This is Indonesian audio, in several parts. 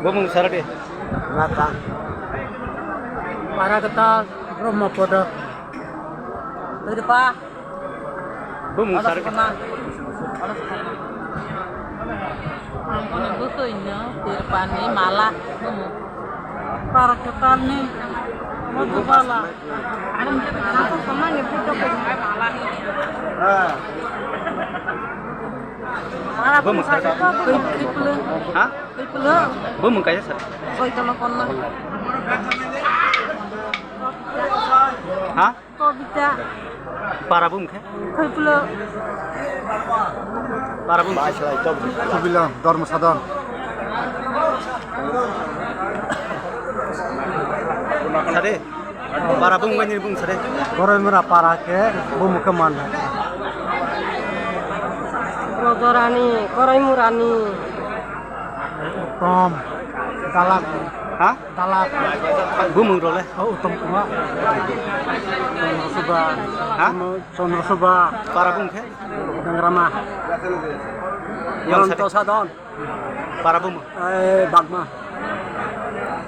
Bumung sarade. Nata. Para kita Brahmapada. Tadi Pak. Bumung sarade. Ang gusto inyo, tirpan ni malah. Para kita ni magpapala. Anong ako sama ni puto ko ay malah. Bumung sarade. Ha? Bumung kaya sar. Koy telepon na. Ha? Ko bisa. Para bumung ke? Koy pulo. Para bumung. Kubilang Dharma Sadhan. Sare. Para bumung ni bumung sare. Korai mera para ke bumu keman. Rodorani, koray murani. Tom. Talak. Ha? Talak. Bumung role. Oh utam kuma. Chandra Subha. Ha? Chandra Subha. Para bumung ke? Dangrama. Yang Yanto sare. Sadhan. Para bumung. Bagma.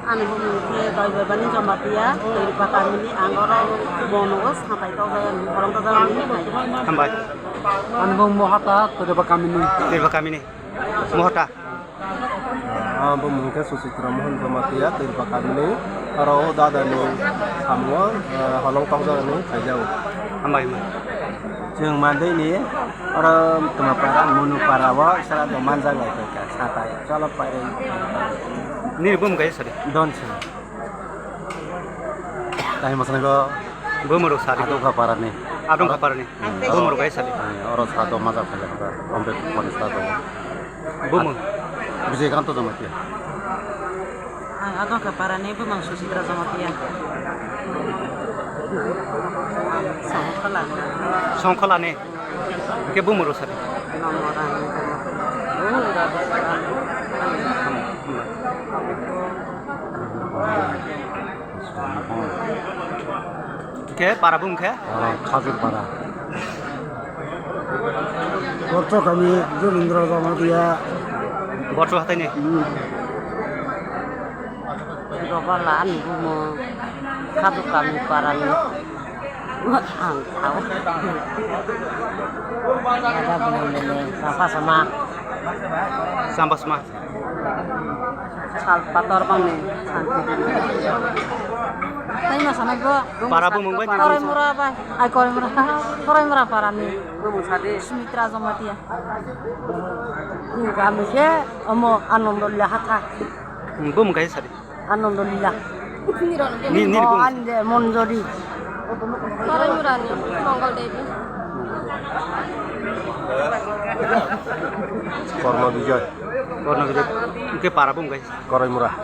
Ano po mga tayo babani sa Matia, tayo patamili ang orang bonus sampai tahu saya orang tahu saya ini. Hambai. Ano bang mohata to ba kami ni? Tirba kami ni. Mohota. Bumungke Susitra Mohan Jamatia tirba kami ni. Aro dada ni samwa holong tahu saya ni kajau. Hambai ma. Jeung mandai ni orang temaparan munu parawa sara do manjang lai ka satai. Calo pa Ni bumung kaya sare. don sih. Tahi masana ko Bumung ro sare. atu ka paran ni. Adong kapar ni. Bumung ro kaya sare. Orang sara do manjang ka ka kompet polis ta do. Bumung. Vijayakanto Jamatia. Ang atong kaparani po mga Susitra sa Matia. Sangkala. Songkhala ni. Ke bumung ro sare. Nomoran. Ke para bumung ke? Khajur para. Korto kami Jurindra Jamatia. Botro hatai ni. Robalaan po mo kado kami parani. Ang tao. Ada benar-benar apa sama Sambas ma. salpator bang nih santai. Tapi masana gua. Para bumung ba? Koray murah ba? Ay koray murah parani. Bumung sade. Sumitra Jamatia. Kami sih omo alhamdulillah hata. Bumung kaya sare. Alhamdulillah. Ni bumung. Ande monjori. Koray murah nih Mongol Devi. Korma Vijay. Warna gede. Ke para bumung kaya. Korai murah.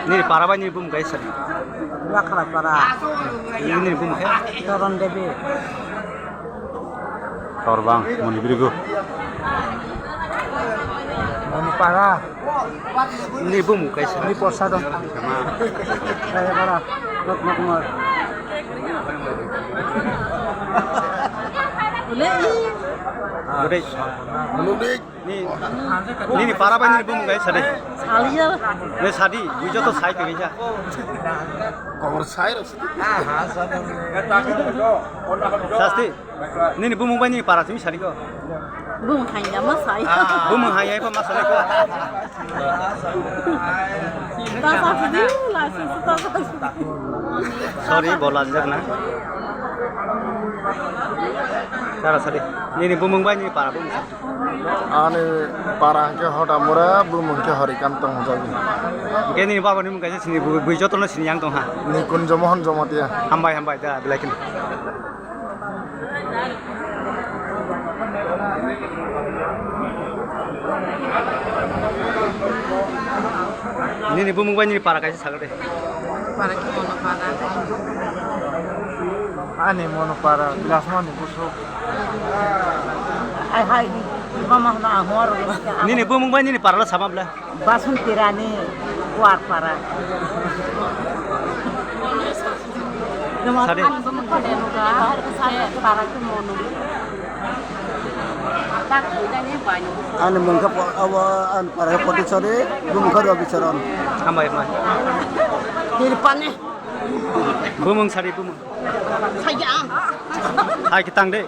Ni para ba ni bumung kaya sare. Lakra para. Ni bumung kaya. Toron Devi. Torbang Munibirigo. Manu para. Ni bumung kaya sare. Ni posa dong. Saya para. Not kumar. Gede. Ni para ba ni bumung kaya sare. Salia. Ne sadi. Wijo to sai ke ja. Komor saya. Sasti. Ni bumung ba ni para simi sari ko. Bung hanya mas saya. Bumung hayai pa masale ko. Tasa video lah tasa. Sorry bola na. Sara sari. Ni bumung ba ni para bumung. Ane para ke hoda mura bumung ke harikan tong jawi. Ke ni ba ba ni mung kaya sini wijo to no sini yang tong ha. Ni Kunjo Mohan Jamatia. Hambai da bilakin. Ni bumung ba ni para kaya sagade. Para kita nak para. Ane mono para bilasman ni busuk. Hai mama na ahor. Ni bumung ba ni para la sama bla. Basun tirani kuar para. Sade. Para ke mono. tak ini banyak. Anu mengkap awan para politik sore belum kerja bicara. Hambai hambai. Di depannya Bumung sari bumung. sayang, Hai kita deh.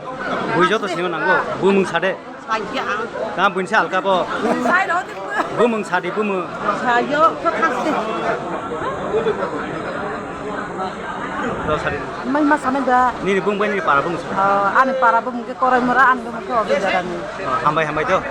Bujo tuh sih nanggo. Bumung sade. sayang. Kamu bunyi alka po. Saya dah tu. Bumung sari bumung. Saya kekasih. Tuh sari. Mai mas ame dah. Ini bumung ini para bumung. Ane para mungkin koran merah ane mungkin obat jalan. Hambai hambai tuh.